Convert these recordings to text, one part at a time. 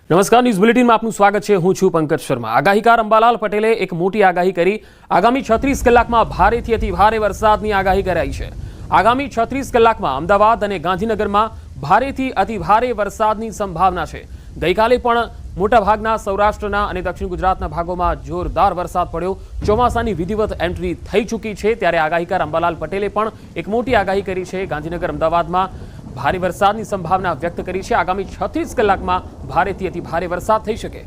નમસ્કાર, ન્યૂઝ બુલેટિનમાં આપનું સ્વાગત છે। હું છું પંકજ શર્મા। આગાહીકાર અંબાલાલ પટેલે એક મોટી આગાહી કરી। આગામી 36 કલાકમાં ભારેથી અતિ ભારે વરસાદની આગાહી કરાઈ છે। આગામી 36 કલાકમાં અમદાવાદ અને ગાંધીનગરમાં ભારેથી અતિ ભારે વરસાદની સંભાવના છે। ગઈકાલે પણ મોટાભાગના સૌરાષ્ટ્રના અને દક્ષિણ ગુજરાતના ભાગોમાં જોરદાર વરસાદ પડ્યો। ચોમાસાની વિધિવત એન્ટ્રી થઈ ચૂકી છે, ત્યારે આગાહીકાર અંબાલાલ પટેલે પણ એક મોટી આગાહી કરી છે। ગાંધીનગર, અમદાવાદમાં ભારે વરસાદની સંભાવના વ્યક્ત કરી છે। આગામી 36 કલાકમાં ભારેથી અતિ ભારે વરસાદ થઈ શકે।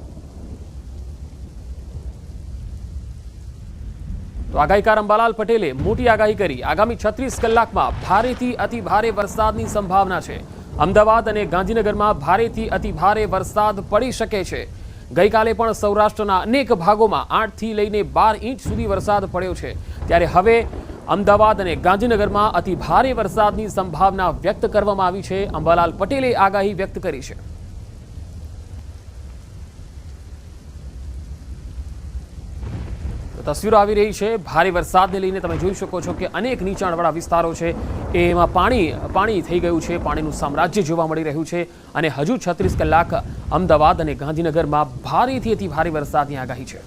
તો આગાહીકાર અંબાલાલ પટેલે મોટી આગાહી કરી। આગામી 36 કલાકમાં ભારેથી અતિ ભારે વરસાદની સંભાવના છે। અમદાવાદ અને ગાંધીનગરમાં ભારેથી અતિ ભારે વરસાદ પડી શકે છે। ગઈકાલે પણ સૌરાષ્ટ્રના અનેક ભાગોમાં 8 થી લઈને 12 ઇંચ સુધી વરસાદ પડ્યો છે, ત્યારે હવે અમદાવાદ અને ગાંધીનગરમાં અતિ ભારે વરસાદની સંભાવના વ્યક્ત કરવામાં આવી છે। અંબાલાલ પટેલે આગાહી વ્યક્ત કરી છે। તો તસવીરો આવી રહી છે ભારે વરસાદને લઈને। તમે જોઈ શકો છો કે અનેક નીચાણવાળા વિસ્તારો છે એમાં પાણી થઈ ગયું છે। પાણીનું સામ્રાજ્ય જોવા મળી રહ્યું છે અને હજુ 36 કલાક અમદાવાદ અને ગાંધીનગરમાં ભારેથી અતિ ભારે વરસાદની આગાહી છે।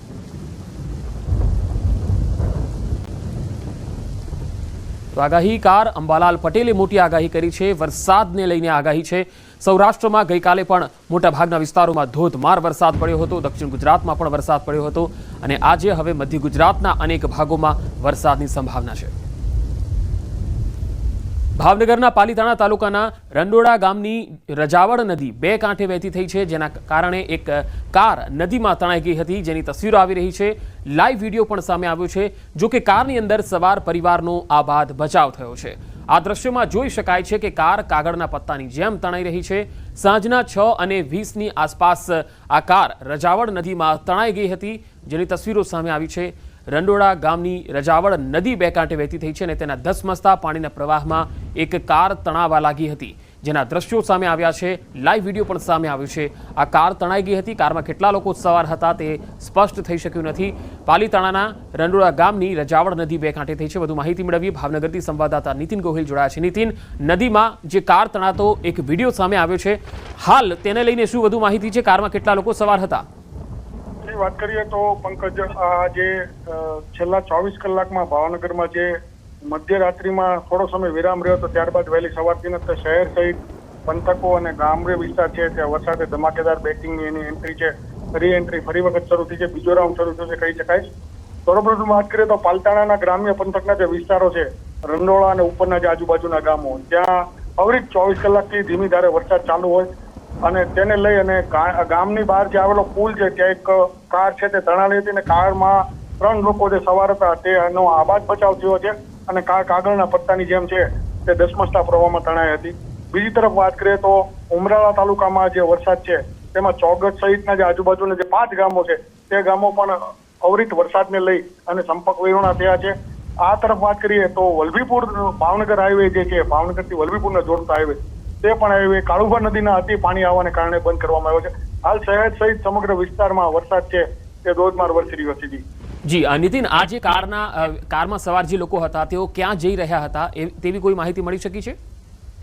તો આગાહીકાર અંબાલાલ પટેલે મોટી આગાહી કરી છે। વરસાદને લઈને આગાહી છે। સૌરાષ્ટ્રમાં ગઈકાલે પણ મોટાભાગના વિસ્તારોમાં ધોધમાર વરસાદ પડ્યો હતો। દક્ષિણ ગુજરાતમાં પણ વરસાદ પડ્યો હતો અને આજે હવે મધ્ય ગુજરાતના અનેક ભાગોમાં વરસાદની સંભાવના છે। ભાવનગરના પાલીતાણા તાલુકાના રંડોળા ગામની રજાવળ નદી બે કાંઠે વહેતી થઈ છે, જેના કારણે એક કાર નદીમાં તણાઈ ગઈ હતી, જેની તસવીરો આવી રહી છે। લાઈવ વિડીયો પણ સામે આવ્યો છે। જો કે કારની અંદર સવાર પરિવારનો આબાદ બચાવ થયો છે। આ દ્રશ્યમાં જોઈ શકાય છે કે કાર કાગળના પત્તાની જેમ તણાઈ રહી છે। સાંજના 6:20ની આસપાસ આ કાર રજાવળ નદીમાં તણાઈ ગઈ હતી, જેની તસવીરો સામે આવી છે। રંડોળા ગામની રજાવળ નદી બે કાંઠે વહેતી થઈ છે અને તેના ધસમસતા પાણીના પ્રવાહમાં એક કાર તણાવા લાગી હતી, જેના દ્રશ્યો સામે આવ્યા છે। લાઈવ વિડીયો પણ સામે આવ્યો છે। આ કાર તણાઈ ગઈ હતી। કારમાં કેટલા લોકો સવાર હતા તે સ્પષ્ટ થઈ શક્યું નથી। પાલીતાણાના રંડોળા ગામની રજાવળ નદી બે કાંઠે થઈ છે। વધુ માહિતી મેળવીએ। ભાવનગરથી સંવાદદાતા નીતિન ગોહિલ જોડાયા છે। નીતિન, નદીમાં જે કાર તણાતો એક વિડીયો સામે આવ્યો છે, હાલ તેને લઈને શું વધુ માહિતી છે? કારમાં કેટલા લોકો સવાર હતા? વાત કરીએ તો પંકજ, આ જે છેલ્લા 24 કલાકમાં ભાવનગરમાં જે મધ્યરાત્રિમાં થોડો સમય વિરામ રહ્યો હતો, ત્યારબાદ વહેલી સવારથી શહેર સહિત પંથકો અને ગ્રામ્ય વિસ્તાર છે ત્યાં વરસાદે ધમાકેદાર બેટિંગની એની એન્ટ્રી છે, રી એન્ટ્રી ફરી વખત શરૂ થઈ છે। બીજો રાઉન્ડ શરૂ થયો છે કહી શકાય। સૌપ્રથમ વાત કરીએ તો પાલીતાણાના ગ્રામ્ય પંથકના જે વિસ્તારો છે, રંડોળા અને ઉપરના જે આજુબાજુના ગામો, ત્યાં અવિરત 24 કલાકથી ધીમી ધારે વરસાદ ચાલુ હોય અને તેને લઈ અને ગામની બહાર જે આવેલો પુલ છે ત્યાં એક કાર છે તે તણાઈ હતી અને કારમાં 3 લોકો જે સવાર હતા તેનો આબાદ બચાવ થયો છે અને કાર કાગળના પત્તાની જેમ છે તે ધસમસતા પ્રવાહમાં તણાઈ હતી। બીજી તરફ વાત કરીએ તો ઉમરાળા તાલુકામાં જે વરસાદ છે તેમાં ચોગઠ સહિતના જે આજુબાજુના જે 5 ગામો છે તે ગામો પણ અવિરત વરસાદને લઈ અને સંપર્ક વિહોણા થયા છે। આ તરફ વાત કરીએ તો વલભીપુર ભાવનગર હાઈવે જે છે, ભાવનગરથી વલભીપુરને જોડતા હાઈવે, તે પણ હાઈવે કાળુભા નદીના અતિ પાણી આવવાને કારણે બંધ કરવામાં આવ્યો છે। હાલ શહેર સહિત સમગ્ર વિસ્તારમાં વરસાદ છે તે ધોધમાર વરસી રહ્યો છે। જી નીતિન, આ જે કારમાં સવાર જે લોકો હતા તેઓ ક્યાં જઈ રહ્યા હતા તેવી કોઈ માહિતી મળી શકી છે?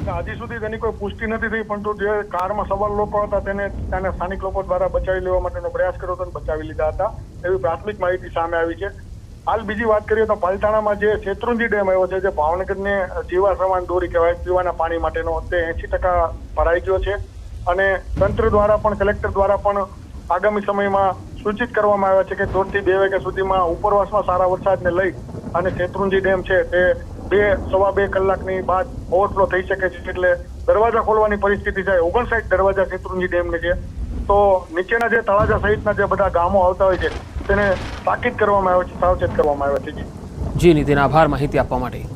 હજી સુધી તેની કોઈ પુષ્ટિ નથી થઈ, પરંતુ જે કારમાં સવાર લોકો હતા તેને ત્યાંના સ્થાનિક લોકો દ્વારા બચાવી લેવા માટેનો પ્રયાસ કર્યો હતો અને બચાવી લીધા હતા, એવી પ્રાથમિક માહિતી સામે આવી છે। હાલ બીજી વાત કરીએ તો પાલીતાણામાં જે શેત્રુંજી ડેમ આવ્યો છે, જે ભાવનગરને જીવા સમાન દોરી કહેવાય પીવાના પાણી માટેનો, તે 80% ભરાઈ ગયો છે અને તંત્ર દ્વારા પણ, કલેક્ટર દ્વારા પણ આગામી સમયમાં સૂચિત કરવામાં આવ્યા છે કે 1.5 થી 2 વાગ્યા સુધીમાં ઉપરવાસમાં સારા વરસાદને લઈ અને શેત્રુંજી ડેમ છે તે 2-2.5 કલાકની બાદ ઓવરફ્લો થઈ શકે છે, એટલે દરવાજા ખોલવાની પરિસ્થિતિ છે। 59 દરવાજા શેત્રુંજી ડેમને છે, તો નીચેના જે તળાજા સહિતના જે બધા ગામો આવતા હોય છે તેને તાકીદ કરવામાં આવે છે, સાવચેત કરવામાં આવે છે। જી નીતિન, આભાર માહિતી આપવા માટે।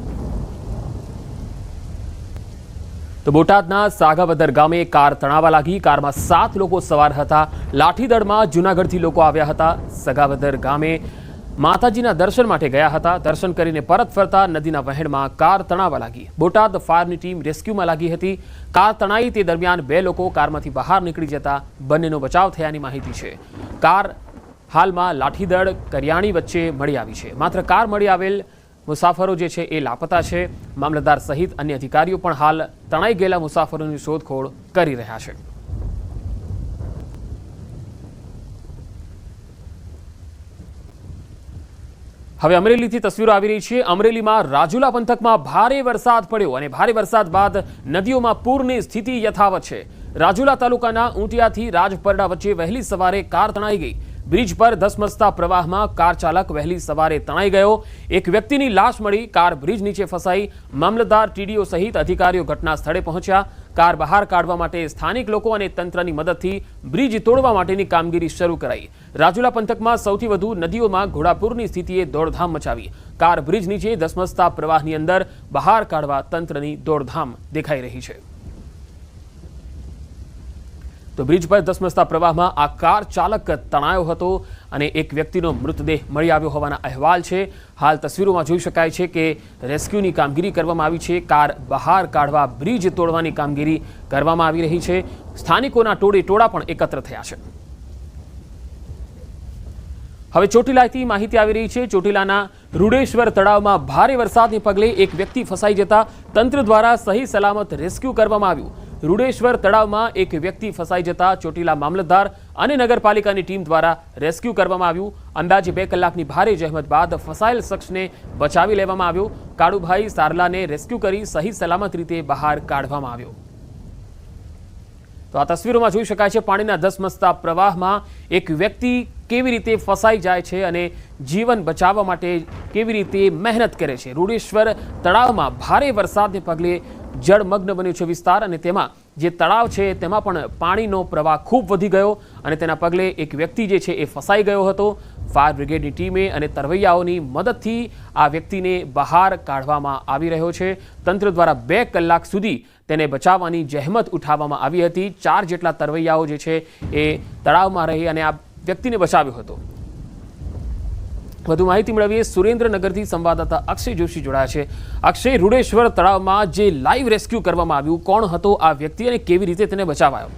તો બોટાદના સાગાવદર ગામે કાર તણાવા લાગી। કારમાં 7 લોકો સવાર હતા। લાઠીદળમાં જૂનાગઢથી લોકો આવ્યા હતા। સાગાવદર ગામે માતાજીના દર્શન માટે ગયા હતા। દર્શન કરીને પરત ફરતા નદીના વહેણમાં કાર તણાવા લાગી। બોટાદ ફાયરની ટીમ રેસ્ક્યુમાં લાગી હતી। કાર તણાઈ તે દરમિયાન 2 લોકો કારમાંથી બહાર નીકળી જતા બંનેનો બચાવ થયાની માહિતી છે। કાર હાલમાં લાઠીદળ કરિયાણી વચ્ચે મળી આવી છે। માત્ર કાર મળી આવેલ મુસાફરો જે છે એ લાપતા છે। મામલતદાર સહિત અન્ય અધિકારીઓ પણ હાલ તણાઈ ગયેલા મુસાફરોની શોધખોળ કરી રહ્યા છે। હવે અમરેલીથી તસવીરો આવી રહી છે। અમરેલીમાં રાજુલા પંથકમાં ભારે વરસાદ પડ્યો અને ભારે વરસાદ બાદ નદીઓમાં પૂરની સ્થિતિ યથાવત છે। રાજુલા તાલુકાના ઊંટિયાથી રાજપરડા વચ્ચે વહેલી સવારે કાર તણાઈ ગઈ। બ્રિજ પર ધસમસતા પ્રવાહમાં કાર ચાલક વહેલી સવારે તણાઈ ગયો। એક વ્યક્તિની લાશ મળી। કાર બ્રિજ નીચે ફસાઈ। મામલતદાર, ટીડીઓ સહિત અધિકારીઓ ઘટના સ્થળે પહોંચ્યા। કાર બહાર કાઢવા માટે સ્થાનિક લોકો અને તંત્રની મદદથી બ્રિજ તોડવા માટેની કામગીરી શરૂ કરાઈ। રાજુલા પંથકમાં સૌથી વધુ નદીઓમાં ઘોડાપૂરની સ્થિતિએ દોડધામ મચાવી। કાર બ્રિજ નીચે ધસમસતા પ્રવાહની અંદર બહાર કાઢવા તંત્રની દોડધામ દેખાઈ રહી છે। તો બ્રિજ પર ધસમસતા પ્રવાહમાં આ કાર ચાલક તણાયો હતો અને એક વ્યક્તિનો મૃતદેહ મળી આવ્યો હોવાના અહેવાલ છે। હાલ તસવીરોમાં જોઈ શકાય છે કે રેસ્ક્યુની કામગીરી કરવામાં આવી છે। કાર બહાર કાઢવા બ્રિજ તોડવાની કામગીરી કરવામાં આવી રહી છે। સ્થાનિકોના ટોળા પણ એકત્ર થયા છે। હવે ચોટીલાથી માહિતી આવી રહી છે। ચોટીલાના રૂડેશ્વર તળાવમાં ભારે વરસાદને પગલે એક વ્યક્તિ ફસાઈ જતા તંત્ર દ્વારા સહી સલામત રેસ્ક્યુ કરવામાં આવ્યું। રૂડેશ્વર તળાવમાં એક વ્યક્તિ ફસાઈ જતા ચોટીલા મામલતદાર અને નગરપાલિકાની ટીમ દ્વારા રેસ્ક્યુ કરવામાં આવ્યું। અંદાજે 2 કલાકની ભારે જહેમત બાદ ફસાયેલ શખ્સને બચાવી લેવામાં આવ્યો। કાળુભાઈ સારલાને રેસ્ક્યુ કરી સહી સલામત રીતે બહાર કાઢવામાં આવ્યો। તો આ તસવીરોમાં જોઈ શકાય છે પાણીના ધસમસતા પ્રવાહમાં એક વ્યક્તિ કેવી રીતે ફસાઈ જાય છે અને જીવન બચાવવા માટે કેવી રીતે મહેનત કરે છે। રૂડેશ્વર તળાવમાં ભારે વરસાદને પગલે જળમગ્ન બન્યો છે વિસ્તાર અને તેમાં જે તળાવ છે તેમાં પણ પાણીનો પ્રવાહ ખૂબ વધી ગયો અને તેના પગલે એક વ્યક્તિ જે છે એ ફસાઈ ગયો હતો। ફાયર બ્રિગેડની ટીમે અને તરવૈયાઓની મદદથી આ વ્યક્તિને બહાર કાઢવામાં આવી રહ્યો છે। તંત્ર દ્વારા 2 કલાક સુધી તેને બચાવવાની જહેમત ઉઠાવવામાં આવી હતી। 4 જેટલા તરવૈયાઓ જે છે એ તળાવમાં રહી અને આ વ્યક્તિને બચાવ્યો હતો। વધુ માહિતી મેળવીએ સુરેન્દ્રનગરથી સંવાદદાતા અક્ષય જોશી જોડાયા છે। અક્ષય, રૂડેશ્વર તળાવમાં જે લાઈવ રેસ્ક્યુ કરવામાં આવ્યું, કોણ હતો આ વ્યક્તિ અને કેવી રીતે તેને બચાવાયો?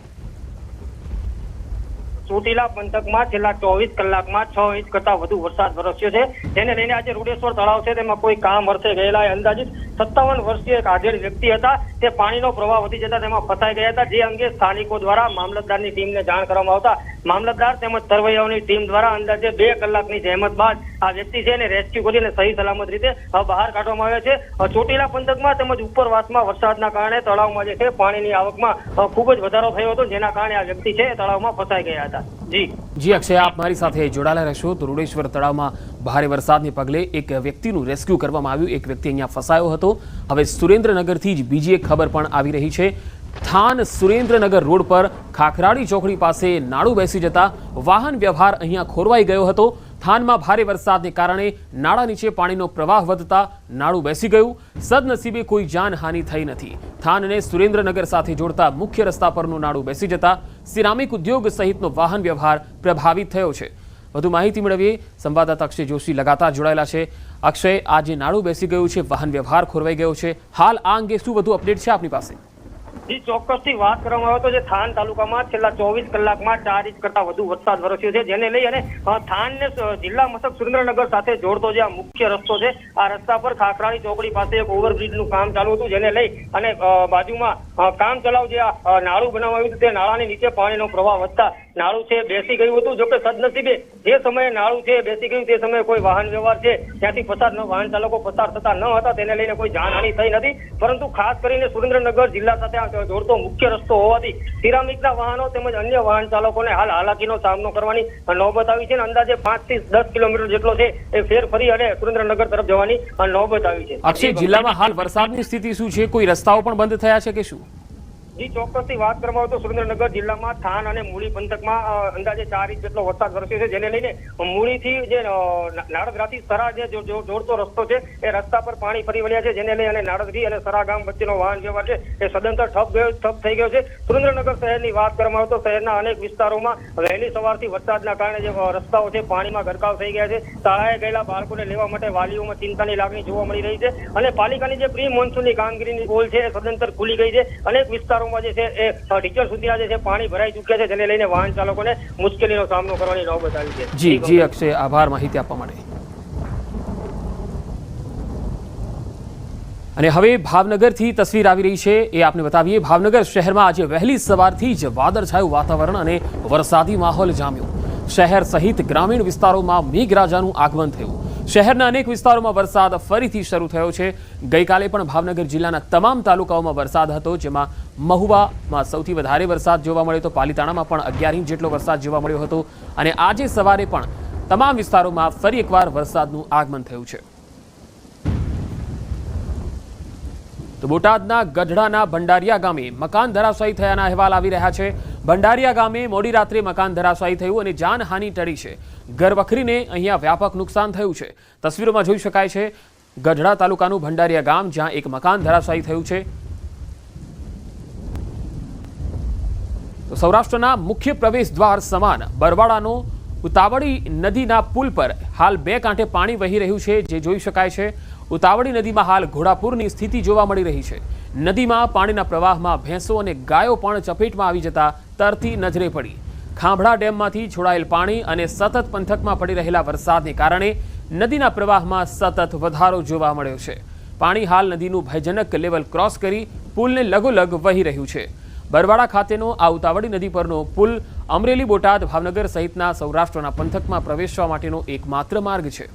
ચોટીલા પંથકમાં છેલ્લા 24 કલાકમાં 6 ઇંચ કરતા વધુ વરસાદ વરસ્યો છે, જેને લઈને આજે રૂડેશ્વર તળાવ છે તેમાં કોઈ કામ અર્થે ગયેલા અંદાજિત 57 વર્ષીય એક આધેડ વ્યક્તિ હતા તે પાણીનો પ્રવાહ વધી જતા તેમાં ફસાઈ ગયા હતા। જે અંગે સ્થાનિકો દ્વારા મામલતદારની ટીમને જાણ કરવામાં આવતા મામલતદાર તેમજ તરવૈયાઓની ટીમ દ્વારા અંદાજે 2 કલાકની જહેમત બાદ આ વ્યક્તિ છે એને રેસ્ક્યુ કરીને સહી સલામત રીતે બહાર કાઢવામાં આવ્યા છે। ચોટીલા પંથકમાં તેમજ ઉપરવાસમાં વરસાદના કારણે તળાવમાં જે છે પાણીની આવકમાં ખૂબ જ વધારો થયો હતો, જેના કારણે આ વ્યક્તિ છે તળાવમાં ફસાઈ ગયા હતા। જી અક્ષય, આપ મારી સાથે જોડાયેલા રહેશો। તો રૂડેશ્વર તળાવમાં ભારે વરસાદને પગલે એક વ્યક્તિનું રેસ્ક્યુ કરવામાં આવ્યું। એક વ્યક્તિ અહીંયા ફસાયો હતો। હવે સુરેન્દ્રનગરથી જ બીજી એક ખબર પણ આવી રહી છે। થાન સુરેન્દ્રનગર રોડ પર ખાખરાડી ચોકડી પાસે નાળું બેસી જતા વાહન વ્યવહાર અહીંયા ખોરવાઈ ગયો હતો। થાનમાં ભારે વરસાદને કારણે નાળા નીચે પાણીનો પ્રવાહ વધતા નાળું બેસી ગયું। સદનસીબે કોઈ જાનહાનિ થઈ નથી। થાનને સુરેન્દ્રનગર સાથે જોડતા મુખ્ય રસ્તા પરનું નાળું બેસી જતા સિરામિક ઉદ્યોગ સહિતનો વાહન વ્યવહાર પ્રભાવિત થયો છે। વધુ માહિતી મેળવીએ સંવાદદાતા અક્ષય જોશી લગાતાર જોડાયેલા છે। અક્ષય, આ જે નાળું બેસી ગયું છે, વાહન વ્યવહાર ખોરવાઈ ગયો છે, હાલ આ અંગે શું વધુ અપડેટ છે આપની પાસે? જી, ચોક્કસથી વાત કરવામાં આવે તો જે થાન તાલુકામાં છેલ્લા 24 કલાકમાં 4 ઇંચ કરતા વધુ વરસાદ વરસ્યો છે, જેને લઈ અને થાનને જિલ્લા મથક સુરેન્દ્રનગર સાથે જોડતો જે આ મુખ્ય રસ્તો છે, આ રસ્તા પર ખાખરાડી ચોકડી પાસે એક ઓવરબ્રિજનું કામ ચાલુ હતું, જેને લઈ અને બાજુમાં કામ ચલાવ જે આ નાળું બનાવાયું હતું તે નાળાની નીચે પાણીનો પ્રવાહ વધતા નાળું છે બેસી ગયું હતું। જોકે સદનસીબે જે સમયે નાળું છે બેસી ગયું તે સમયે કોઈ વાહન વ્યવહાર છે ત્યાંથી વાહન ચાલકો પસાર થતા ન હતા, તેને લઈને કોઈ જાનહાનિ થઈ નથી। પરંતુ ખાસ કરીને સુરેન્દ્રનગર જિલ્લા સાથે જોડતો મુખ્ય રસ્તો હોવાથી સિરામિકના વાહનો તેમજ અન્ય વાહન ચાલકોને હાલ હાલાકીનો સામનો કરવાની નોબત આવી છે। અંદાજે 5 થી 10 કિલોમીટર જેટલો છે એ ફેર ફરી અને સુરેન્દ્રનગર તરફ જવાની નોબત આવી છે। અક્ષય, જિલ્લામાં હાલ વરસાદની સ્થિતિ શું છે? કોઈ રસ્તાઓ પણ બંધ થયા છે કે શું? જી, ચોક્કસથી વાત કરવામાં આવે તો સુરેન્દ્રનગર જિલ્લામાં થાન અને મૂળી પંથકમાં અંદાજે 4 ઇંચ જેટલો વરસાદ વરસ્યો છે, જેને લઈને મૂળીથી જે નાળદરાથી સરા જે જોડતો રસ્તો છે એ રસ્તા પર પાણી ફરી વળ્યા છે, જેને લઈ અને નાળદરી અને સરા ગામ વચ્ચેનો વાહન વ્યવહાર છે એ સદંતર ઠપ થઈ ગયો છે। સુરેન્દ્રનગર શહેરની વાત કરવામાં આવે તો શહેરના અનેક વિસ્તારોમાં વહેલી સવારથી વરસાદના કારણે જે રસ્તાઓ છે પાણીમાં ગરકાવ થઈ ગયા છે। શાળાએ ગયેલા બાળકોને લેવા માટે વાલીઓમાં ચિંતાની લાગણી જોવા મળી રહી છે અને પાલિકાની જે પ્રી મોન્સૂનની કામગીરીની પોલ છે એ સદંતર ખુલી ગઈ છે। અનેક વિસ્તારો જે છે એ ટીચર સુધી આજે છે પાણી ભરાઈ ચૂક્યા છે, જેને લઈને વાહન ચાલકોને મુશ્કેલીનો સામનો કરવાની નોબત આવી છે। જી અક્ષય, આભાર માહિતી આપવા માટે। અને હવે ભાવનગરથી તસવીર આવી રહી છે, એ આપને બતાવીએ। ભાવનગર શહેરમાં આજે વહેલી સવારથી જ વાદળછાયું વાતાવરણ અને વરસાદી માહોલ જામ્યો। શહેર સહિત ગ્રામીણ વિસ્તારોમાં મેઘરાજાનું આગમન થયું। શહેરના અનેક વિસ્તારોમાં વરસાદ ફરીથી શરૂ થયો છે। ગઈકાલે પણ ભાવનગર જિલ્લાના તમામ તાલુકાઓમાં વરસાદ હતો, જેમાં મહુવામાં સૌથી વધારે વરસાદ જોવા મળ્યો હતો। પાલીતાણામાં પણ 11 ઇંચ જેટલો વરસાદ જોવા મળ્યો હતો અને આજે સવારે પણ તમામ વિસ્તારોમાં ફરી એકવાર વરસાદનું આગમન થયું છે। તો બોટાદના ગઢડાના ભંડારિયા ગામે મકાન ધરાશાયી થયાના અહેવાલ આવી રહ્યા છે। ભંડારિયા ગામે મોડી રાત્રે મકાન ધરાશાયી થયું અને જાનહાનિ ટળી છે। ઘરવખરીને અહીંયા વ્યાપક નુકસાન થયું છે। તસવીરોમાં જોઈ શકાય છે ગઢડા તાલુકાનું ભંડારિયા ગામ, જ્યાં એક મકાન ધરાશાયી થયું છે। તો સૌરાષ્ટ્રના મુખ્ય પ્રવેશ દ્વાર સમાન બરવાડાનો ઉતાવળી નદીના પુલ પર હાલ 2 કાંઠે પાણી વહી રહ્યું છે, જે જોઈ શકાય છે। ઉતાવળી નદીમાં હાલ ઘોડાપૂરની સ્થિતિ જોવા મળી રહી છે। નદીમાં પાણીના પ્રવાહમાં ભેંસો અને ગાયો પણ ચપેટમાં આવી જતા તરતી નજરે પડી। ખાંભડા ડેમમાંથી છોડાયેલ પાણી અને સતત પંથકમાં પડી રહેલા વરસાદને કારણે નદીના પ્રવાહમાં સતત વધારો જોવા મળ્યો છે। પાણી હાલ નદીનું ભયજનક લેવલ ક્રોસ કરી પુલને લગોલગ વહી રહ્યું છે। બરવાડા ખાતેનો આ ઉતાવળી નદી પરનો પુલ અમરેલી, બોટાદ, ભાવનગર સહિતના સૌરાષ્ટ્રના પંથકમાં પ્રવેશવા માટેનો એકમાત્ર માર્ગ છે।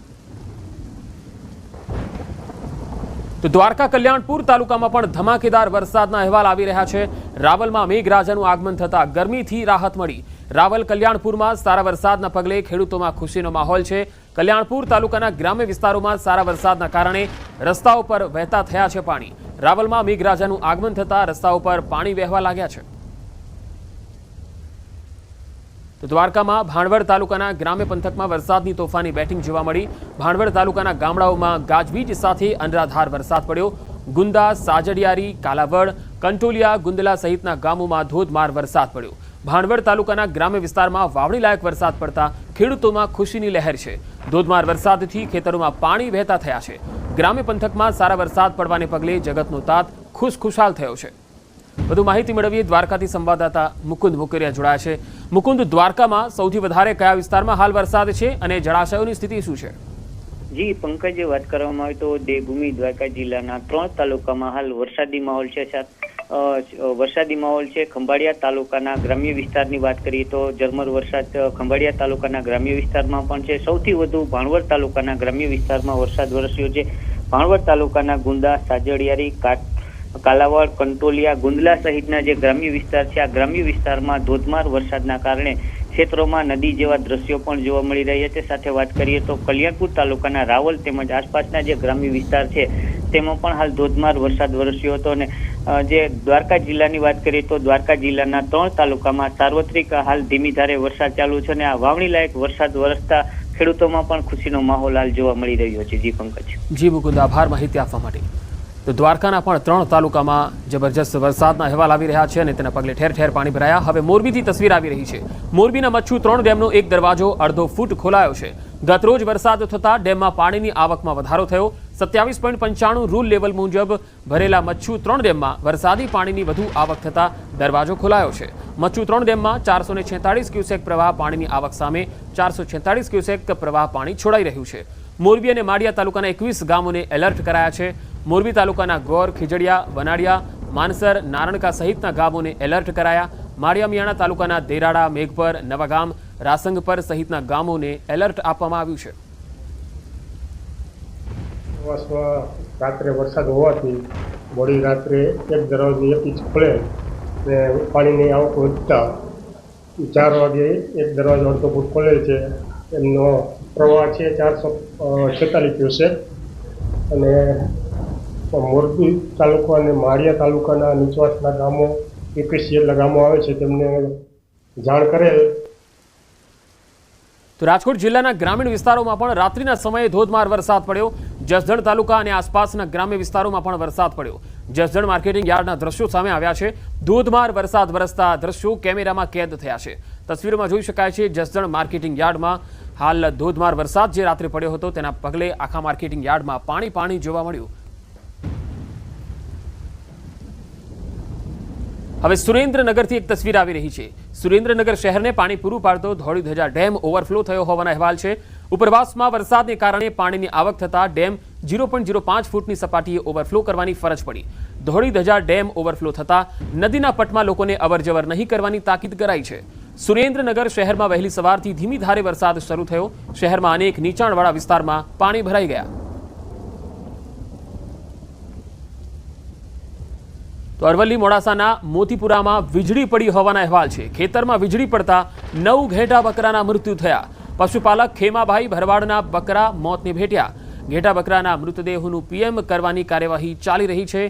તો દ્વારકા કલ્યાણપુર તાલુકામાં પણ ધમાકેદાર વરસાદના અહેવાલ આવી રહ્યા છે। રાવલમાં મેઘરાજાનું આગમન થતા ગરમીથી રાહત મળી। રાવલ કલ્યાણપુરમાં સારા વરસાદના પગલે ખેડૂતોમાં ખુશીનો માહોલ છે। કલ્યાણપુર તાલુકાના ગ્રામ્ય વિસ્તારોમાં સારા વરસાદના કારણે રસ્તાઓ પર વહેતા થયા છે પાણી। રાવલમાં મેઘરાજાનું આગમન થતા રસ્તાઓ પર પાણી વહેવા લાગ્યા છે। તો દ્વારકામાં ભાણવડ તાલુકાના ગ્રામ્ય પંથકમાં વરસાદની તોફાની બેટિંગ જોવા મળી। ભાણવડ તાલુકાના ગામડાઓમાં ગાજવીજ સાથે અનરાધાર વરસાદ પડ્યો। ગુંદા, સાજડિયારી, કાલાવડ, કંટોલિયા, ગુંદલા સહિતના ગામોમાં ધોધમાર વરસાદ પડ્યો। ભાણવડ તાલુકાના ગ્રામ્ય વિસ્તારમાં વાવણી લાયક વરસાદ પડતા ખેડૂતોમાં ખુશીની લહેર છે। ધોધમાર વરસાદથી ખેતરોમાં પાણી વહેતા થયા છે। ગ્રામ્ય પંથકમાં સારા વરસાદ પડવાને પગલે જગતનો તાત ખુશખુશાલ થયો છે। વધુ માહિતી મેળવીએ દ્વારકાથી સંવાદદાતા મુકુંદ મુકરિયા જોડાયા છે। મુકુંદ, દ્વારકામાં સૌથી વધારે કયા વિસ્તારમાં હાલ વરસાદ છે અને જળાશયોની સ્થિતિ શું છે? જી પંકજ, વાત કરવામાં આવે તો દેવભૂમિ દ્વારકા જિલ્લાના 3 તાલુકામાં હાલ વરસાદી માહોલ છે। વરસાદી માહોલ છે। ખંભાળિયા તાલુકાના ગ્રામ્ય વિસ્તારની વાત કરીએ તો ઝરમર વરસાદ ખંભાળિયા તાલુકાના ગ્રામ્ય વિસ્તારમાં પણ છે। સૌથી વધુ ભાણવડ તાલુકાના ગ્રામ્ય વિસ્તારમાં વરસાદ વરસ્યો છે। ભાણવડ તાલુકાના ગુંદા, સાજડિયારી, કાલાવડ, કંટોલિયા, ગુંદલા સહિતના જે ગ્રામ્ય વિસ્તાર છે, આ ગ્રામ્ય વિસ્તારમાં ધોધમાર વરસાદના કારણે ક્ષેત્રોમાં નદી જેવા દ્રશ્યો પણ જોવા મળી રહ્યા છે। સાથે વાત કરીએ તો કલ્યાણપુર તાલુકાના રાવલ તેમજ આસપાસના જે ગ્રામ્ય વિસ્તાર છે તેમાં પણ હાલ ધોધમાર વરસાદ વરસ્યો હતો। અને જે દ્વારકા જિલ્લાની વાત કરીએ તો દ્વારકા જિલ્લાના 3 તાલુકામાં સાર્વત્રિક હાલ ધીમી ધારે વરસાદ ચાલુ છે અને આ વાવણી લાયક વરસાદ વરસતા ખેડૂતોમાં પણ ખુશીનો માહોલ હાલ જોવા મળી રહ્યો છે। જી પંકજ। જી મુકુંદ, આભાર માહિતી આપવા માટે। તો દ્વારકાના પણ 3 તાલુકામાં જબરજસ્ત વરસાદના અહેવાલ આવી રહ્યા છે અને તેના પગલે ઠેર ઠેર પાણી ભરાયા। હવે મોરબીથી તસવીર આવી રહી છે। મોરબીના મચ્છુ 3 ડેમનો એક દરવાજો અડધો ફૂટ ખોલાયો છે। ગતરોજ વરસાદ થતાં ડેમમાં પાણીની આવકમાં વધારો થયો। 27.95 રૂલ લેવલ મુજબ ભરેલા મચ્છુ 3 ડેમમાં વરસાદી પાણીની વધુ આવક થતાં દરવાજો ખોલાયો છે। મચ્છુ 3 ડેમમાં 446 ક્યુસેક પ્રવાહ પાણીની આવક સામે 446 ક્યુસેક પ્રવાહ પાણી છોડાઈ રહ્યું છે। મોરબી અને માળિયા તાલુકાના 21 ગામોને એલર્ટ કરાયા છે। મોરબી તાલુકાના ગોર, ખીજડીયા, વનાડિયા, માનસર, નારણકા સહિતના ગામોને એલર્ટ કરાયા। માળિયા મિયાણા તાલુકાના દેરાડા, મેઘપર, નવાગામ, રાસંગપર સહિતના ગામોને એલર્ટ આપવામાં આવ્યું છે। રાત્રે વરસાદ હોવાથી મોડી રાત્રે એક દરવાજો 1 ઇંચ ખુલે ને પાણીની આવક વધતા 4 વાગે એક દરવાજો અડધો ફૂટ ખોલે છે। એમનો પ્રવાહ છે 446 ક્યુસેક અને મોરબી તાલુકા અને માળિયા તાલુકાના નીચવાસના ગામો 21 જેટલા ગામો આવે છે તેમને જાણ કરેલ। તો રાજકોટ જિલ્લાના ગ્રામીણ વિસ્તારોમાં પણ રાત્રિના સમયે ધોધમાર વરસાદ પડ્યો। જસદણ તાલુકા અને આસપાસના ગ્રામ્ય વિસ્તારોમાં પણ વરસાદ પડ્યો। જસદણ માર્કેટિંગ યાર્ડના દ્રશ્યો સામે આવ્યા છે। ધોધમાર વરસાદ વરસતા દ્રશ્યો કેમેરામાં કેદ થયા છે। તસવીરોમાં જોઈ શકાય છે જસદણ માર્કેટિંગ યાર્ડમાં હાલ ધોધમાર વરસાદ જે રાત્રે પડ્યો હતો તેના પગલે આખા માર્કેટિંગ યાર્ડમાં પાણી જોવા મળ્યું। હવે સુરેન્દ્રનગરથી એક તસવીર આવી રહી છે। સુરેન્દ્રનગર શહેરને પાણી પૂરું પાડતો ધોળીધજા ડેમ ઓવરફ્લો થયો હોવાના અહેવાલ છે। ઉપરવાસમાં વરસાદને કારણે પાણીની આવક થતાં ડેમ 0.05 ફૂટની સપાટીએ ઓવરફ્લો કરવાની ફરજ પડી। ધોળીધજા ડેમ ઓવરફ્લો થતાં નદીના પટમાં લોકોને અવરજવર નહીં કરવાની તાકીદ કરાઈ છે। સુરેન્દ્રનગર શહેરમાં વહેલી સવારથી ધીમી ધારે વરસાદ શરૂ થયો. શહેરમાં અનેક નીચાણવાળા વિસ્તારમાં પાણી ભરાઈ ગયા. તો અરવલ્લી મોડાસાના મોતીપુરામાં વીજળી પડી હોવાના અહેવાલ છે. ખેતરમાં વીજળી પડતા 9 ઘેટા બકરાના મૃત્યુ થયા. પશુપાલક ખેમાભાઈ ભરવાડના બકરા મોતને ભેટ્યા. ઘેટા બકરાના મૃતદેહોનું પીએમ કરવાની કાર્યવાહી ચાલી રહી છે.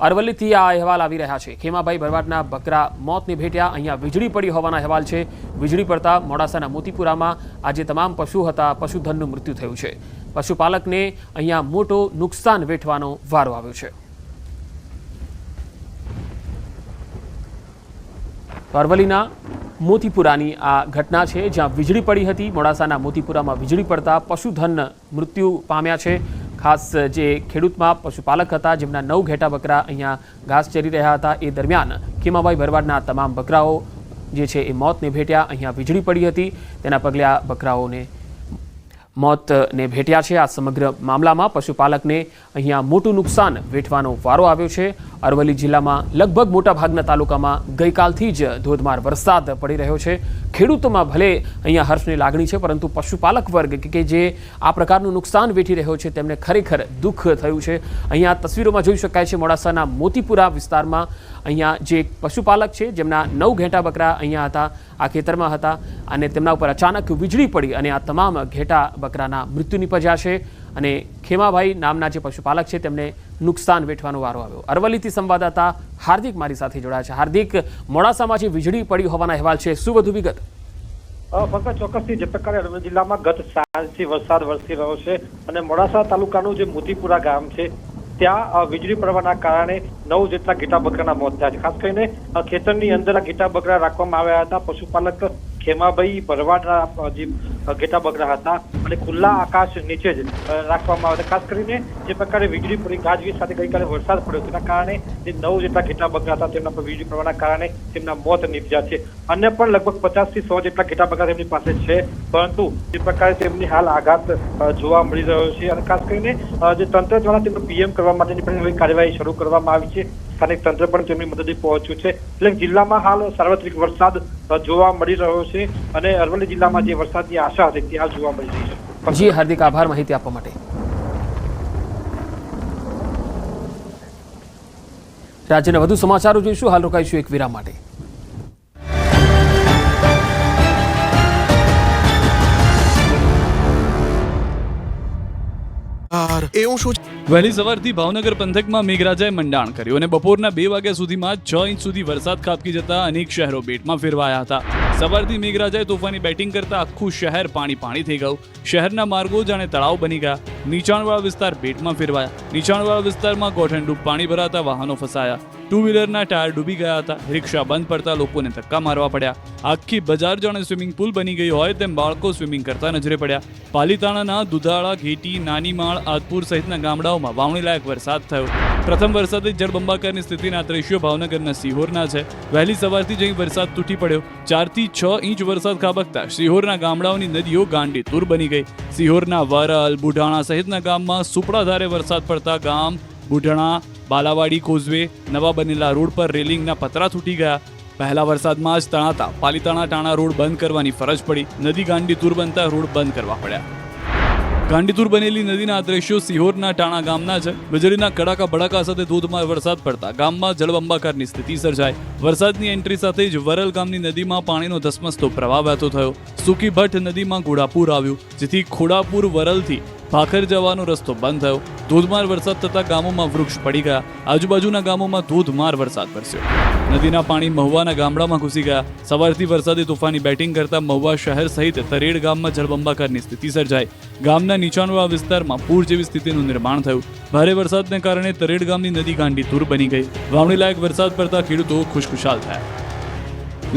અરવલ્લીથી આ અહેવાલ આવી રહ્યા છે. ખેમાભાઈ ભરવાડના બકરા મોતને ભેટ્યા. અહીંયા વીજળી પડી હોવાના અહેવાલ છે. વીજળી પડતા મોડાસાના મોતીપુરામાં આજે તમામ પશુ હતા પશુધનનું મૃત્યુ થયું છે. પશુપાલકને અહીંયા મોટો નુકસાન વેઠવાનો વારો આવ્યો છે. અરવલ્લીના મોતીપુરાની આ ઘટના છે, જ્યાં વીજળી પડી હતી. મોડાસાના મોતીપુરામાં વીજળી પડતા પશુધન મૃત્યુ પામ્યા છે. ખાસ જે ખેડૂતમાં પશુપાલક હતા, જેમના 9 ઘેટા બકરા અહીંયા ઘાસ ચરી રહ્યા હતા, એ દરમિયાન ખેમાભાઈ ભરવાડના તમામ બકરાઓ જે છે એ મોતને ભેટ્યા. અહીંયા વીજળી પડી હતી, તેના પગલે આ બકરાઓને મોતને ભેટ્યા છે. આ સમગ્ર મામલામાં પશુપાલકને અહીંયા મોટું નુકસાન વેઠવાનો વારો આવ્યો છે. અરવલ્લી જિલ્લામાં લગભગ મોટાભાગના તાલુકામાં ગઈકાલથી જ ધોધમાર વરસાદ પડી રહ્યો છે. ખેડૂતોમાં ભલે અહીંયા હર્ષની લાગણી છે, પરંતુ પશુપાલક વર્ગ કે જે આ પ્રકારનું નુકસાન વેઠી રહ્યો છે, તેમને ખરેખર દુઃખ થયું છે. અહીંયા તસવીરોમાં જોઈ શકાય છે મોડાસાના મોતીપુરા વિસ્તારમાં અહીંયા જે પશુપાલક છે, જેમના 9 ઘેટા બકરા અહીંયા હતા, આ ખેતરમાં હતા, અને તેમના ઉપર અચાનક વીજળી પડી અને આ તમામ ઘેટા બકરાના મૃત્યુ નિપજ્યા છે. અને ખેમાભાઈ નામના જે પશુપાલક છે, તેમને નુકસાન વેઠવાનો વારો આવ્યો. અરવલ્લીથી સંવાદદાતા હાર્દિક મારી સાથે જોડાયા છે. હાર્દિક, મોડાસામાં જે વીજળી પડી હોવાના અહેવાલ છે, શું વધુ વિગત? ફક્ત ચોક્કસથી જે પ્રકારે અરવલ્લી જિલ્લામાં ગત સાંજથી વરસાદ વરસી રહ્યો છે અને મોડાસા તાલુકાનું જે મોતીપુરા ગામ છે, ત્યાં વીજળી પડવાના કારણે 9 જેટલા ઘેટા બકરાના મોત થયા છે. ખાસ કરીને ખેતરની અંદર આ ઘેટા બકરા રાખવામાં આવ્યા હતા. પશુપાલક ખેમાભાઈ ભરવાડના જે ઘેટા બકરા હતા અને ખુલ્લા આકાશ નીચે જ રાખવામાં આવ્યા હતા. ખાસ કરીને જે પ્રકારે વીજળી પડી, ગાજવીજ સાથે ગઈકાલે વરસાદ પડ્યો, તેના કારણે જે 9 જેટલા ઘેટા બકરા હતા, તેમના પર વીજળી પડવાના કારણે તેમના મોત નીપજ્યા છે. અન્ય પણ લગભગ 50 થી 100 જેટલા ઘેટા બકરા તેમની પાસે છે, પરંતુ જે પ્રકારે તેમની હાલ આઘાત જોવા મળી રહ્યો છે. અને ખાસ કરીને જે તંત્ર દ્વારા તેમનું પીએમ કરવા માટેની પણ હવે કાર્યવાહી શરૂ કરવામાં આવી છે. સ્થાનિક તંત્ર પણ તેમની મદદે પહોંચ્યું છે. એટલે જિલ્લામાં હાલ સાર્વત્રિક વરસાદ જોવા મળી રહ્યો છે અને અરવલ્લી જિલ્લામાં જે વરસાદની આશા હતી તે હાલ જોવા મળી રહી છે. જી હાર્દિક, આભાર માહિતી આપવા માટે. રાજ્યના વધુ સમાચારો જોઈશું. હાલ રોકાઈશું એક વિરામ માટે. વહેલી સવારથી ભાવનગર પંથકમાં મેઘરાજાએ મંડાણ કર્યું અને બપોરના 2 વાગ્યા સુધીમાં 6 ઇંચ સુધી વરસાદ ખાબકી જતા અનેક શહેરો બેટમાં ફેરવાયા હતા. સવારથી મેઘરાજાએ તોફાની બેટિંગ કરતા આખું શહેર પાણી થઈ ગયું. શહેરના માર્ગો જાણે તળાવ બની ગયા. નીચાણવાળા વિસ્તાર બેટમાં ફેરવાયા. નીચાણવાળા વિસ્તારમાં ગોઠણડૂબ પાણી ભરાતા વાહનો ફસાયા. 2 વ્હીલરના ટાયર ડૂબી ગયા હતા. રિક્ષા બંધ પડતા લોકોને ધક્કા મારવા પડ્યા. આખી બજાર જાણે સ્વિમિંગ પુલ બની ગઈ હોય તેમ બાળકો સ્વિમિંગ કરતા નજરે પડ્યા. પાલીતાણાના દુધાળા, ઘેટી, નાનીમાળ, આદપુર સહિતના ગામડાઓમાં વાવણીલાયક વરસાદ થયો. પ્રથમ વરસાદે જળબંબાકારની સ્થિતિના દ્રશ્યો ભાવનગરના સિહોરના છે. વહેલી સવારથી જ અહીં વરસાદ તૂટી પડ્યો. 4 થી 6 ઇંચ વરસાદ ખાબકતા સિહોરના ગામડાઓની નદીઓ ગાંડીતુર બની ગઈ. સિહોરના વરલ, બુઢાણા સહિતના ગામમાં સુપડાધારે વરસાદ પડતા ગામ બુઢાણા, બાલાવાડી કોઝવે, નવા બનેલા રોડ પર રેલિંગના પતરા તૂટી ગયા. પહેલા વરસાદમાં જ તણાતા પાલીતાણા ટાણા રોડ બંધ કરવાની ફરજ પડી. નદી ગાંડીતુર બનતા રોડ બંધ કરવા પડ્યા. ગાંડીતુર બનેલી નદીના આ દ્રશ્યો સિહોરના ટાણા ગામના છે. વીજળીના કડાકા ભડાકા સાથે ધોધમાર વરસાદ પડતા ગામમાં જળબંબાકારની સ્થિતિ સર્જાઈ. વરસાદની એન્ટ્રી સાથે જ વરલ ગામની નદીમાં પાણીનો ધસમસતો પ્રવાહ વહેતો થયો. સુકી ભટ્ટ નદીમાં ઘોડાપુર આવ્યું, જેથી ખોડાપુર વરલથી ભાખર જવાનો રસ્તો બંધ થયો. ધોધમાર વરસાદ થતા ગામોમાં વૃક્ષ પડી ગયા. આજુબાજુના ગામોમાં ધોધમાર વરસાદ વરસ્યો. નદીના પાણી મહુવાના ગામડામાં ઘૂસી ગયા. સવારથી વરસાદે તોફાની બેટિંગ કરતા મહુવા શહેર સહિત તરેડ ગામમાં જળબંબાકારની સ્થિતિ સર્જાઈ. ગામના નીચાણવાળા વિસ્તારમાં પૂર જેવી સ્થિતિનું નિર્માણ થયું. ભારે વરસાદને કારણે તરેડ ગામની નદી ગાંડીતુર બની ગઈ. વાવણીલાયક વરસાદ પડતા ખેડૂતો ખુશખુશાલ થયા.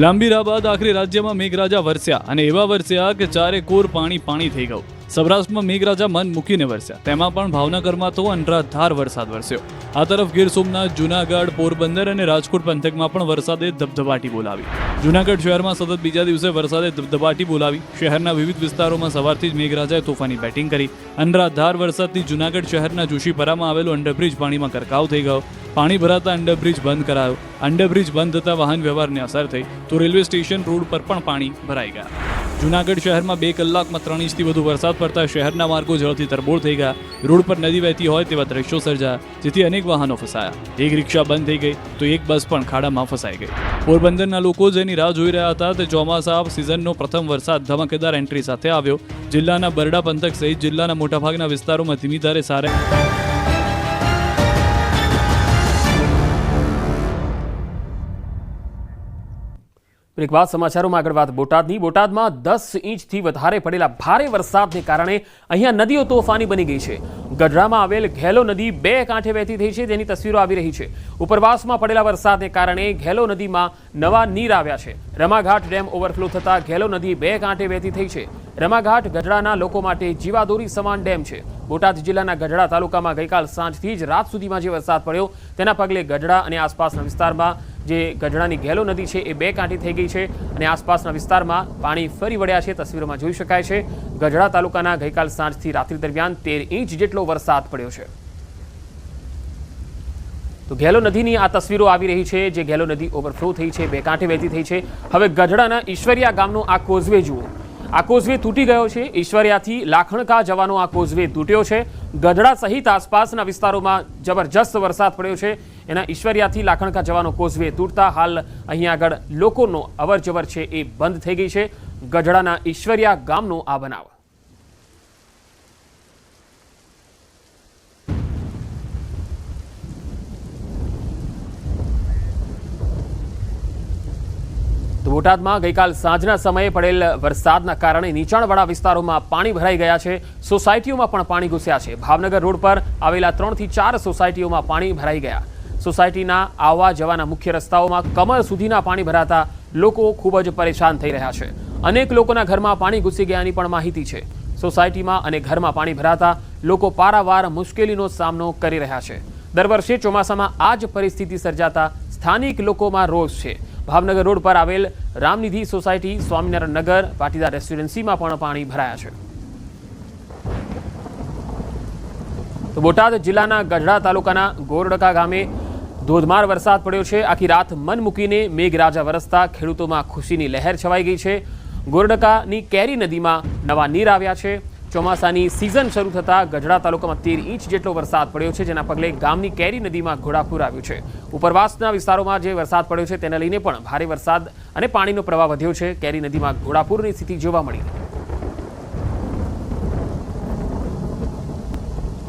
લાંબી રાહ બાદ આખરે રાજ્યમાં મેઘરાજા વરસ્યા અને એવા વરસ્યા કે ચારે કોર પાણી થઈ ગયું. સૌરાષ્ટ્રમાં મેઘરાજા મન મૂકીને વરસ્યા, તેમાં પણ ભાવનગરમાં તો અનરાધાર વરસાદ વરસ્યો. આ તરફ ગીર સોમનાથ, જૂનાગઢ, પોરબંદર અને રાજકોટ પંથકમાં પણ વરસાદે ધબધબાટી બોલાવી. જૂનાગઢ શહેરમાં સતત બીજા દિવસે વરસાદે ધબધબાટી બોલાવી. શહેરના વિવિધ વિસ્તારોમાં સવારથી જ મેઘરાજાએ તોફાની બેટિંગ કરી. અનરાધાર વરસાદથી જૂનાગઢ શહેરના જોશીપરામાં આવેલો અંડરબ્રિજ પાણીમાં ગરકાવ થઈ ગયો. પાણી ભરાતા અંડરબ્રિજ બંધ કરાયો. અંડરબ્રિજ બંધ થતા વાહન વ્યવહારને અસર થઈ તો રેલવે સ્ટેશન રોડ પર પણ પાણી ભરાઈ ગયા. જૂનાગઢ શહેરમાં 2 કલાકમાં 3 ઇંચથી વધુ વરસાદ પડતા શહેરના માર્ગો જળથી તરબોળ થઈ ગયા. રોડ પર નદી વહેતી હોય તેવા દ્રશ્યો સર્જાયા, જેથી અનેક વાહનો ફસાયા. એક રિક્ષા બંધ થઈ ગઈ તો એક બસ પણ ખાડામાં ફસાઈ ગઈ. પોરબંદરના લોકો જેની રાહ જોઈ રહ્યા હતા તે ચોમાસા સિઝનનો પ્રથમ વરસાદ ધમાકેદાર એન્ટ્રી સાથે આવ્યો. જિલ્લાના બરડા પંથક સહિત જિલ્લાના મોટાભાગના વિસ્તારોમાં ધીમી ધારે સારે એક વાત સમાચારોમાં આગળ વાત બોટાદની. બોટાદમાં 10 ઇંચથી વધારે પડેલા ભારે વરસાદને કારણે અહીંયા નદીઓ તોફાની બની ગઈ છે. ગઢડામાં આવેલ ઘેલો નદી 2 કાંઠે વહેતી થઈ છે, જેની તસવીરો આવી રહી છે. ઉપરવાસમાં પડેલા વરસાદને કારણે ઘેલો નદીમાં નવા નીર આવ્યા છે. રમાઘાટ ડેમ ઓવરફ્લો થતા ઘેલો નદી 2 કાંઠે વહેતી થઈ છે. રમાઘાટ ગઢડાના લોકો માટે જીવાદોરી સમાન ડેમ છે. બોટાદ જિલ્લાના ગઢડા તાલુકામાં ગઈકાલ સાંજથી જ રાત સુધીમાં જે વરસાદ પડ્યો તેના પગલે ગઢડા અને આસપાસના વિસ્તારમાં જે ગઢડાની ઘેલો નદી છે એ 2 કાંઠી થઈ ગઈ છે અને આસપાસના વિસ્તારમાં પાણી ફરી વળ્યા છે. તસવીરોમાં જોઈ શકાય છે ગઢડા તાલુકાના ગઈકાલ સાંજથી રાત્રિ દરમિયાન 13 ઇંચ જેટલો વરસાદ પડ્યો છે. તો ઘેલો નદીની આ તસવીરો આવી રહી છે, જે ઘેલો નદી ઓવરફ્લો થઈ છે, 2 કાંઠે વહેતી થઈ છે. હવે ગઢડાના ઈશ્વરિયા ગામનો આ કોઝવે જુઓ. આ કોઝવે તૂટી ગયો છે. ઈશ્વરિયાથી લાખણકા જવાનો આ કોઝવે તૂટ્યો છે. ગઢડા સહિત આસપાસના વિસ્તારોમાં જબરજસ્ત વરસાદ પડ્યો છે. એના ઈશ્વરિયાથી લાખણકા જવાનો કોઝવે તૂટતા હાલ અહીંયા આગળ લોકોનો અવરજવર છે એ બંધ થઈ ગઈ છે. ગઢડાના ઈશ્વરિયા ગામનો આ બનાવ. તો બોટાદમાં ગઈકાલ સાંજના સમયે પડેલ વરસાદના કારણે નીચાણવાળા વિસ્તારોમાં પાણી ભરાઈ ગયા છે. સોસાયટીઓમાં પણ પાણી ઘૂસ્યા છે. ભાવનગર રોડ પર આવેલા 3 થી 4 સોસાયટીઓમાં પાણી ભરાઈ ગયા. સોસાયટીના આવવા જવાના મુખ્ય રસ્તાઓમાં કમર સુધીના પાણી ભરાતા લોકો ખૂબ જ પરેશાન થઈ રહ્યા છે. અનેક લોકોના ઘરમાં પાણી ઘૂસી ગયાની પણ માહિતી છે. સોસાયટીમાં અને ઘરમાં પાણી ભરાતા લોકો પારાવાર મુશ્કેલીનો સામનો કરી રહ્યા છે. દર વર્ષે ચોમાસામાં આ જ પરિસ્થિતિ સર્જાતા સ્થાનિક લોકોમાં રોષ છે. ભાવનગર રોડ પર આવેલ રામનિધિ સોસાયટી, સ્વામિનારાયણ નગર, પાટીદાર રેસિડેન્સીમાં પણ પાણી ભરાયા છે. તો બોટાદ જિલ્લાના ગઢડા તાલુકાના ગોરડકા ગામે ધોધમાર વરસાદ પડ્યો છે. આખી રાત મન મૂકીને મેઘરાજા વરસતા ખેડૂતોમાં ખુશીની લહેર છવાઈ ગઈ છે. ગોરડકાની કેરી નદીમાં નવા નીર આવ્યા છે. ચોમાસાની સિઝન શરૂ થતાં ગઢડા તાલુકામાં 13 ઇંચ જેટલો વરસાદ પડ્યો છે, જેના પગલે ગામની કેરી નદીમાં ઘોડાપૂર આવ્યું છે. ઉપરવાસના વિસ્તારોમાં જે વરસાદ પડ્યો છે તેને લઈને પણ ભારે વરસાદ અને પાણીનો પ્રવાહ વધ્યો છે. કેરી નદીમાં ઘોડાપૂરની સ્થિતિ જોવા મળી.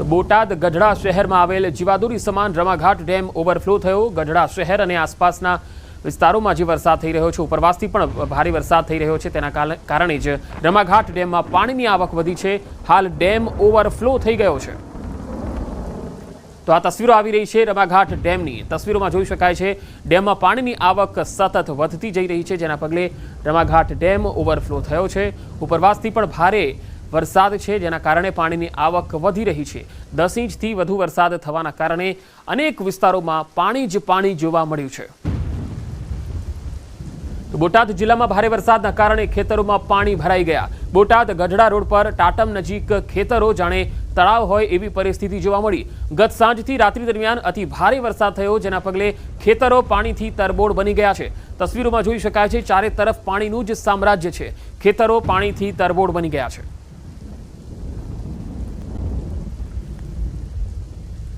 બોટાદ ગઢડા શહેરમાં આવેલ જીવાદોરી સમાન રમાઘાટ ડેમ ઓવરફ્લો થયો. ગઢડા શહેર અને આસપાસના વિસ્તારોમાં જે વરસાદ થઈ રહ્યો છે, ઉપરવાસથી પણ ભારે વરસાદ થઈ રહ્યો છે, તેના કારણે જ રમાઘાટ ડેમમાં પાણીની આવક વધી છે. હાલ ડેમ ઓવરફ્લો થઈ ગયો છે. તો આ તસવીરો આવી રહી છે રમાઘાટ ડેમની. તસવીરોમાં જોઈ શકાય છે ડેમમાં પાણીની આવક સતત વધતી જઈ રહી છે, જેના પગલે રમાઘાટ ડેમ ઓવરફ્લો થયો છે. ઉપરવાસથી પણ ભારે વરસાદ છે, જેના કારણે પાણીની આવક વધી રહી છે. 10 ઇંચથી વધુ વરસાદ થવાના કારણે અનેક વિસ્તારોમાં પાણી જ પાણી જોવા મળ્યું છે. બોટાદ જિલ્લામાં ભારે વરસાદના કારણે ખેતરોમાં પાણી ભરાઈ ગયા. બોટાદ ગઢડા રોડ પર ટાટમ નજીક ખેતરો જાણે તળાવ હોય એવી પરિસ્થિતિ જોવા મળી. ગત સાંજથી રાત્રિ દરમિયાન અતિ ભારે વરસાદ થયો, જેના પગલે ખેતરો પાણીથી તરબોળ બની ગયા છે. તસવીરોમાં જોઈ શકાય છે ચારે તરફ પાણીનું જ સામ્રાજ્ય છે. ખેતરો પાણીથી તરબોળ બની ગયા છે.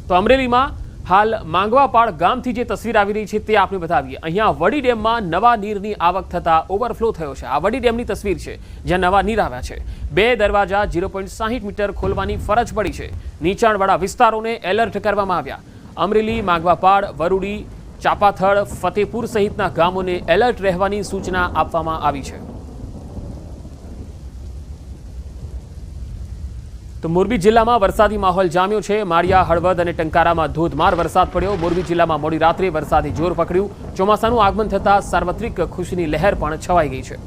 તો અમરેલીમાં હાલ માંગવાપાડ ગામથી જે તસવીર આવી રહી છે તે આપણે બતાવીએ. અહીંયા વડી ડેમમાં નવા નીરની આવક થતા ઓવરફ્લો થયો છે. આ વડી ડેમની તસવીર છે, જ્યાં નવા નીર આવ્યા છે. 2 દરવાજા 0.60 મીટર ખોલવાની ફરજ પડી છે. નીચાણવાળા વિસ્તારોને એલર્ટ કરવામાં આવ્યા. અમરેલી, માંગવાપાડ, વરુડી, ચાપાથળ, ફતેપુર સહિતના ગામોને એલર્ટ રહેવાની સૂચના આપવામાં આવી છે. તો મોરબી જિલ્લામાં વરસાદી માહોલ જામ્યો છે. માળિયા, હળવદ અને ટંકારામાં ધોધમાર વરસાદ પડ્યો. મોરબી જિલ્લામાં મોડી રાત્રે વરસાદે જોર પકડ્યું. ચોમાસાનું આગમન થતાં સાર્વત્રિક ખુશીની લહેર પણ છવાઈ ગઈ છે.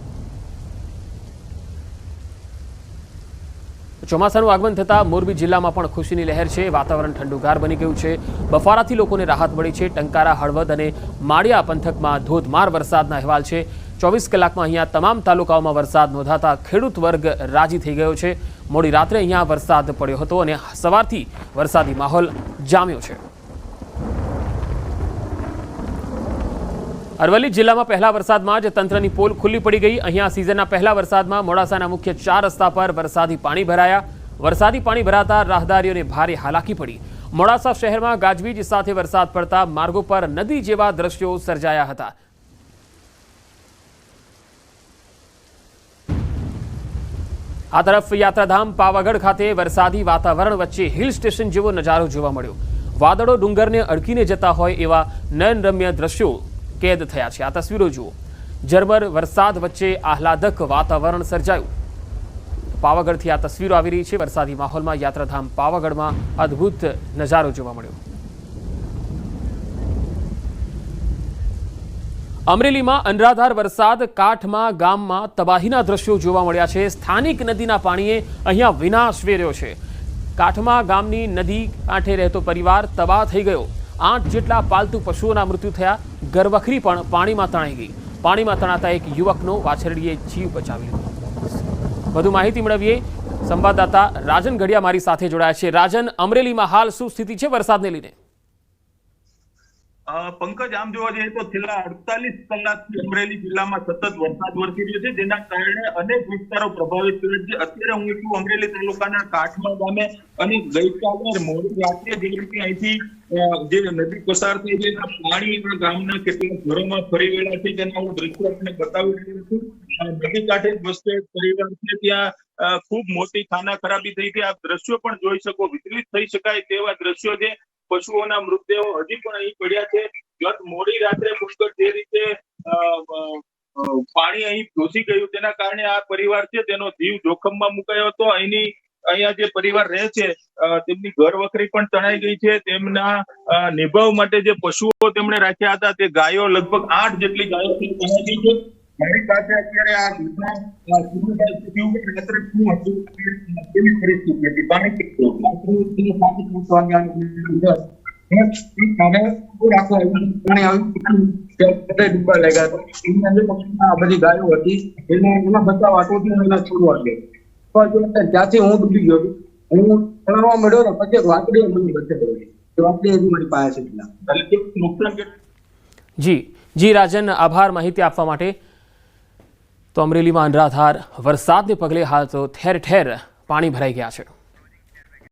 ચોમાસાનું આગમન થતાં મોરબી જિલ્લામાં પણ ખુશીની લહેર છે. વાતાવરણ ઠંડુગાર બની ગયું છે. બફારાથી લોકોને રાહત મળી છે. ટંકારા, હળવદ અને માળિયા પંથકમાં ધોધમાર વરસાદના અહેવાલ છે. 24 કલાકમાં અહીંયા તમામ તાલુકાઓમાં વરસાદ નોંધાતા ખેડૂત વર્ગ રાજી થઈ ગયો છે. મોડી રાત્રે અહીંયા વરસાદ પડ્યો હતો અને સવારથી વરસાદી માહોલ જામ્યો છે. અરવલ્લી જિલ્લામાં પહેલા વરસાદમાં જ તંત્રની પોલ ખુલ્લી પડી ગઈ. અહીંયા સિઝનના પહેલા વરસાદમાં મોડાસાના મુખ્ય 4 રસ્તા પર વરસાદી પાણી ભરાયા. વરસાદી પાણી ભરાતા રાહદારીઓને ભારે હાલાકી પડી. મોડાસા શહેરમાં ગાજવીજ સાથે વરસાદ પડતા માર્ગો પર નદી જેવા દ્રશ્યો સર્જાયા હતા. આ તરફ યાત્રાધામ પાવાગઢ ખાતે વરસાદી વાતાવરણ વચ્ચે હિલ સ્ટેશન જેવો નજારો જોવા મળ્યો. વાદળો ડુંગરને અડકીને જતા હોય એવા નયનરમ્ય દ્રશ્યો કેદ થયા છે. આ તસવીરો જુઓ. ઝરમર વરસાદ વચ્ચે આહલાદક વાતાવરણ સર્જાયું. પાવાગઢથી આ તસવીરો આવી રહી છે. વરસાદી માહોલમાં યાત્રાધામ પાવાગઢમાં અદ્ભુત નજારો જોવા મળ્યો. અમરેલીમાં અનરાધાર વરસાદ, કાંઠમાં ગામમાં તબાહીના દ્રશ્યો જોવા મળ્યા છે. સ્થાનિક નદીના પાણીએ અહીંયા વિનાશ વેર્યો છે. કાંઠમાં ગામની નદી કાંઠે રહેતો પરિવાર તબાહ થઈ ગયો. 8 જેટલા પાલતુ પશુઓના મૃત્યુ થયા. ઘરવખરી પણ પાણીમાં તણાઈ ગઈ. પાણીમાં તણાતા એક યુવકનો વાછરડીએ જીવ બચાવી લીધો. વધુ માહિતી મેળવીએ. સંવાદદાતા રાજન ઘડિયા મારી સાથે જોડાયા છે. રાજન, અમરેલીમાં હાલ શું સ્થિતિ છે વરસાદને લઈને? પંકજ, આમ જોવા જઈએ તો છેલ્લા 48 કલાકથી અમરેલી જિલ્લામાં સતત વરસાદ વરસી રહ્યો છે, જેના કારણે અનેક વિસ્તારો પ્રભાવિત થયા છે. અત્યારે હું છું અમરેલી તાલુકાના કાંઠમા ગામે અને ગઈકાલે મોડી રાત્રે જે રીતે અહીંથી જે નદી પસાર થઈ છે પાણી ગામના કેટલાક ઘરોમાં ફરી વળ્યા છે, તેના હું દ્રશ્ય આપને બતાવી રહ્યો છું. નદી કાંઠે વસતો એક પરિવાર છે, ત્યાં ખૂબ મોટી ખાના ખરાબી થઈ છે. આપ દ્રશ્યો પણ જોઈ શકો, વિચલિત થઈ શકાય તેવા દ્રશ્યો છે. પશુઓના મૃતદેહો હજી પણ અહીં પડ્યા છે. ગત મોડી રાત્રે પુષ્કળ જે રીતે પાણી અહીં ઘૂસી ગયું, તેના કારણે આ પરિવાર છે તેનો જીવ જોખમમાં મુકાયો હતો. અહીંયા જે પરિવાર રહે છે તેમની ઘર વખરી પણ તણાઈ ગઈ છે. તેમના નિભાવ માટે જે પશુઓ તેમણે રાખ્યા હતા તે ગાયો, લગભગ 8 જેટલી ગાયો તણાઈ ગઈ છે. મારી પાસે અત્યારે આ ઘટના રાત્રે શું હતું તેની પરિસ્થિતિ હતી. બધી ગાયો હતી એના બચાવ આટોથી એના છોડવા ગયો. ત્યાંથી હું ડૂબી ગયો. હું તણાવવા મળ્યો ને પછી વાકડી મને બચાવ્યો. વાકડી હજી મારી પાસે છે. જી રાજન, આભાર માહિતી આપવા માટે. તો અમરેલીમાં અનરાધાર વરસાદને પગલે હાલ તો ઠેર ઠેર પાણી ભરાઈ ગયા છે.